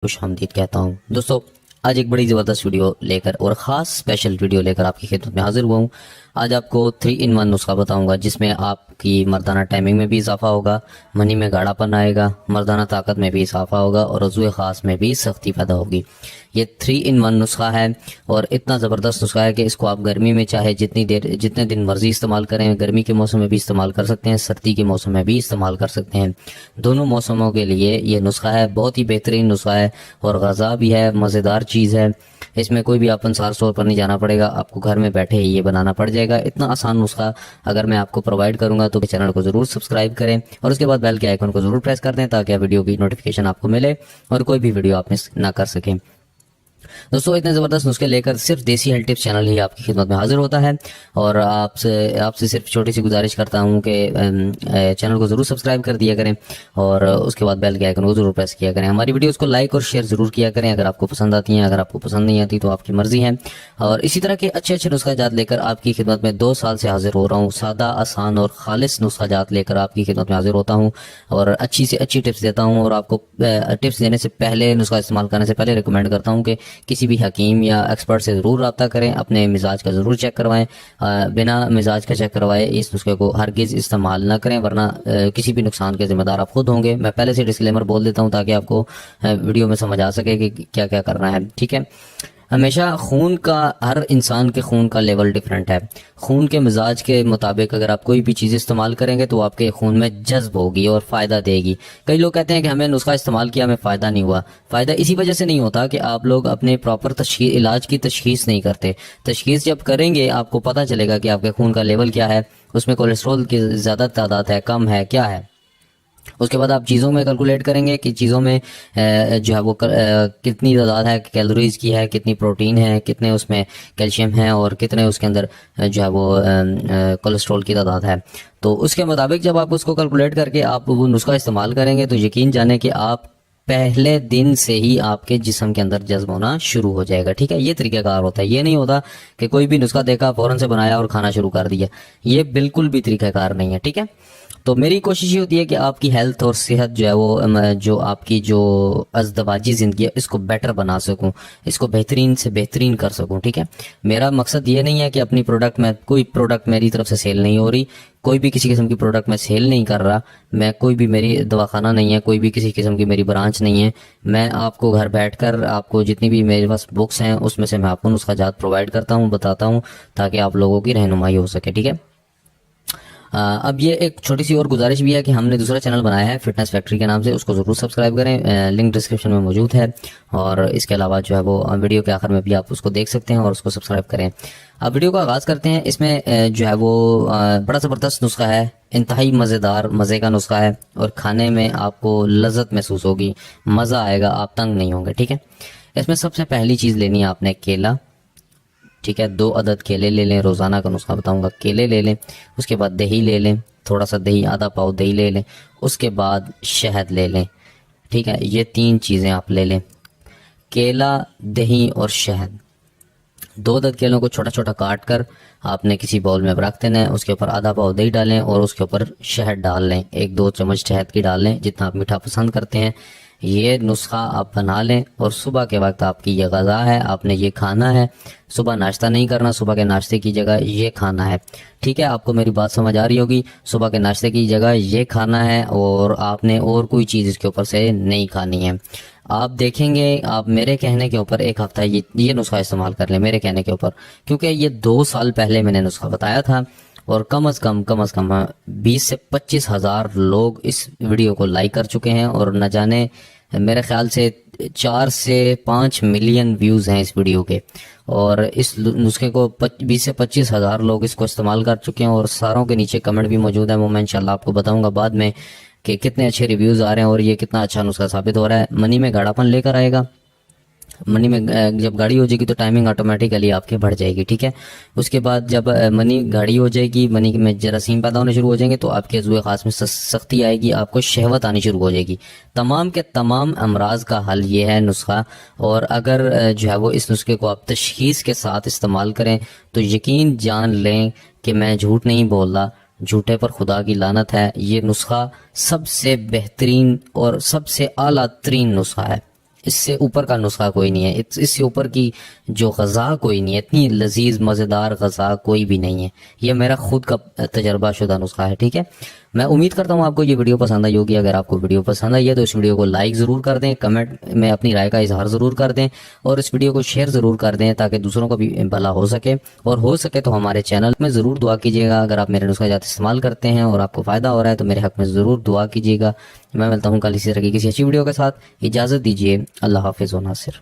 खुश आमदीद कहता हूँ। दोस्तों, आज एक बड़ी ज़बरदस्त वीडियो लेकर और ख़ास स्पेशल वीडियो लेकर आपकी खिदमत में हाजिर हुआ हूँ। आज आपको 3 in 1 नुस्खा बताऊंगा जिसमें आपकी मर्दाना टाइमिंग में भी इजाफा होगा, मनी में गाढ़ापन आएगा, मर्दाना ताकत में भी इजाफा होगा और उज़्व ख़ास में भी सख्ती पैदा होगी। ये 3 in 1 नुस्खा है और इतना ज़बरदस्त नुस्खा है कि इसको आप गर्मी में चाहे जितने दिन मर्जी इस्तेमाल करें। गर्मी के मौसम में भी इस्तेमाल कर सकते हैं, सर्दी के मौसम में भी इस्तेमाल कर सकते हैं। दोनों मौसमों के लिए ये नुस्खा है। बहुत ही बेहतरीन नुस्खा है और गज़ा भी है, मज़ेदार चीज़ है। इसमें कोई भी आप अंसार स्टोर पर नहीं जाना पड़ेगा, आपको घर में बैठे ही ये बनाना पड़ जाएगा। इतना आसान नुस्खा अगर मैं आपको प्रोवाइड करूंगा तो चैनल को ज़रूर सब्सक्राइब करें और उसके बाद बेल के आइकन को ज़रूर प्रेस कर दें ताकि वीडियो की नोटिफिकेशन आपको मिले और कोई भी वीडियो आप मिस ना कर सकें। दोस्तों, इतने ज़बरदस्त नुस्खे लेकर सिर्फ देसी हेल्थ टिप्स चैनल ही आपकी खिदमत में हाजिर होता है और आपसे सिर्फ छोटी सी गुजारिश करता हूं कि चैनल को ज़रूर सब्सक्राइब कर दिया करें और उसके बाद बेल के आइकन को ज़रूर प्रेस किया करें। हमारी वीडियोस को लाइक और शेयर ज़रूर किया करें अगर आपको पसंद आती हैं। अगर आपको पसंद नहीं आती तो आपकी मर्जी है। और इसी तरह के अच्छे अच्छे नुस्खाजात लेकर आपकी खिदमत में 2 साल से हाजिर हो रहा हूँ। सादा, आसान और खालिस नुस्खाजात लेकर आपकी खिदमत में हाजिर होता हूँ और अच्छी से अच्छी टिप्स देता हूँ और आपको टिप्स देने से पहले, नुस्खा इस्तेमाल करने से पहले रिकमेंड करता हूँ कि किसी भी हकीम या एक्सपर्ट से ज़रूर रब्ता करें, अपने मिजाज का ज़रूर चेक करवाएं। बिना मिजाज का चेक करवाए इस नुस्खे को हरगिज़ इस्तेमाल ना करें वरना किसी भी नुकसान के ज़िम्मेदार आप खुद होंगे। मैं पहले से डिस्क्लेमर बोल देता हूं ताकि आपको वीडियो में समझ आ सके कि क्या क्या करना है। ठीक है, हमेशा खून का, हर इंसान के खून का लेवल डिफरेंट है। खून के मिजाज के मुताबिक अगर आप कोई भी चीज़ इस्तेमाल करेंगे तो आपके खून में जज्ब होगी और फ़ायदा देगी। कई लोग कहते हैं कि हमें नुस्खा इस्तेमाल किया, हमें फ़ायदा नहीं हुआ। फ़ायदा इसी वजह से नहीं होता कि आप लोग अपने प्रॉपर इलाज की तशखीस नहीं करते। तशखीस जब करेंगे आपको पता चलेगा कि आपके खून का लेवल क्या है, उसमें कोलेस्ट्रॉल की ज़्यादा तादाद है, कम है, क्या है। उसके बाद आप चीज़ों में कैलकुलेट करेंगे कि चीज़ों में जो है वो कितनी तादाद है कैलोरीज की है, कितनी प्रोटीन है, कितने उसमें कैल्शियम है और कितने उसके अंदर जो है वो कोलेस्ट्रॉल की तादाद है। तो उसके मुताबिक जब आप उसको कैलकुलेट करके आप वो नुस्खा इस्तेमाल करेंगे तो यकीन जाने कि आप पहले दिन से ही आपके जिस्म के अंदर जज्ब होना शुरू हो जाएगा। ठीक है, ये तरीकाकार होता है। ये नहीं होता कि कोई भी नुस्खा देखा फौरन से बनाया और खाना शुरू कर दिया। ये बिल्कुल भी तरीकाकार नहीं है। ठीक है, तो मेरी कोशिश ये होती है कि आपकी हेल्थ और सेहत जो है वो जो आपकी जो अज़दवाजी ज़िंदगी है इसको बेटर बना सकूं, इसको बेहतरीन से बेहतरीन कर सकूं। ठीक है, मेरा मकसद ये नहीं है कि अपनी प्रोडक्ट में कोई प्रोडक्ट मेरी तरफ से सेल नहीं हो रही, कोई भी किसी किस्म की प्रोडक्ट मैं सेल नहीं कर रहा, मैं कोई भी मेरी दवाखाना नहीं है, कोई भी किसी किस्म की मेरी ब्रांच नहीं है। मैं आपको घर बैठकर आपको जितनी भी मेरे पास बुक्स हैं उसमें से मैं आपको नुस्खाजात प्रोवाइड करता हूँ, बताता हूँ ताकि आप लोगों की रहनुमाई हो सके। ठीक है, अब ये एक छोटी सी और गुजारिश भी है कि हमने दूसरा चैनल बनाया है फिटनेस फैक्ट्री के नाम से, उसको ज़रूर सब्सक्राइब करें। लिंक डिस्क्रिप्शन में मौजूद है और इसके अलावा जो है वो वीडियो के आखिर में भी आप उसको देख सकते हैं और उसको सब्सक्राइब करें। अब वीडियो का आगाज़ करते हैं। इसमें जो है वो बड़ा ज़बरदस्त नुस्खा है, इंतहाई मज़ेदार, मज़े का नुस्खा है और खाने में आपको लज्जत महसूस होगी, मज़ा आएगा, आप तंग नहीं होंगे। ठीक है, इसमें सबसे पहली चीज़ लेनी है आपने केला। ठीक है, 2 अदद केले ले लें। रोज़ाना का नुस्खा बताऊंगा। केले ले लें, उसके बाद दही ले लें, थोड़ा सा दही, आधा पाव दही ले लें, उसके बाद शहद ले लें। ठीक है, ये 3 चीज़ें आप ले लें, केला, दही और शहद। 2 अदद केलों को छोटा छोटा काट कर आपने किसी बाउल में रख देना है। उसके ऊपर आधा पाव दही डालें और उसके ऊपर शहद डाल लें। 1-2 चम्मच शहद की डाल लें, जितना आप मीठा पसंद करते हैं। ये नुस्खा आप बना लें और सुबह के वक्त आपकी ये गज़ा है, आपने ये खाना है। सुबह नाश्ता नहीं करना, सुबह के नाश्ते की जगह ये खाना है। ठीक है, आपको मेरी बात समझ आ रही होगी। सुबह के नाश्ते की जगह ये खाना है और आपने और कोई चीज़ इसके ऊपर से नहीं खानी है। आप देखेंगे, आप मेरे कहने के ऊपर 1 हफ्ता ये नुस्खा इस्तेमाल कर लें, मेरे कहने के ऊपर, क्योंकि ये 2 साल पहले मैंने नुस्खा बताया था और कम अज़ कम 20 से 25 हज़ार लोग इस वीडियो को लाइक कर चुके हैं और न जाने मेरे ख्याल से 4 से 5 मिलियन व्यूज़ हैं इस वीडियो के। और इस नुस्खे को 20 से 25 हज़ार लोग इसको इस्तेमाल कर चुके हैं और सारों के नीचे कमेंट भी मौजूद है। वो मैं इंशाल्लाह आपको बताऊंगा बाद में कि कितने अच्छे रिव्यूज़ आ रहे हैं और ये कितना अच्छा नुस्खा साबित हो रहा है। मनी में गाढ़ापन लेकर आएगा। मनी में जब गाढ़ी हो जाएगी तो टाइमिंग ऑटोमेटिकली आपकी बढ़ जाएगी। ठीक है, उसके बाद जब मनी गाढ़ी हो जाएगी, मनी में जरासीम पैदा होने शुरू हो जाएंगे तो आपके उज़्व ख़ास में सख्ती आएगी, आपको शहवत आनी शुरू हो जाएगी। तमाम के तमाम अमराज का हल ये है नुस्खा। और अगर जो है वो इस नुस्खे को आप तशख़ीस के साथ इस्तेमाल करें तो यकीन जान लें कि मैं झूठ नहीं बोल रहा, झूठे पर खुदा की लानत है। ये नुस्खा सबसे बेहतरीन और सबसे आला तरीन नुस्खा है। اس سے اوپر کا نسخہ کوئی نہیں ہے، اس سے اوپر کی جو غذا کوئی نہیں ہے، اتنی لذیذ مزیدار غذا کوئی بھی نہیں ہے. یہ میرا خود کا تجربہ شدہ نسخہ ہے. ٹھیک ہے، میں امید کرتا ہوں آپ کو یہ ویڈیو پسند آئی ہوگی. اگر آپ کو ویڈیو پسند آئی ہے تو اس ویڈیو کو لائک ضرور کر دیں، کمنٹ میں اپنی رائے کا اظہار ضرور کر دیں، اور اس ویڈیو کو شیئر ضرور کر دیں تاکہ دوسروں کو بھی بھلا ہو سکے. اور ہو سکے تو ہمارے چینل میں ضرور دعا کیجیے گا. اگر آپ میرے نسخہ جات استعمال کرتے ہیں اور آپ کو فائدہ ہو رہا ہے تو میرے حق میں ضرور دعا کیجیے گا. میں ملتا ہوں کل اسی طرح کی کسی اچھی ویڈیو کے ساتھ. اجازت دیجیے، اللہ حافظ و ناصر.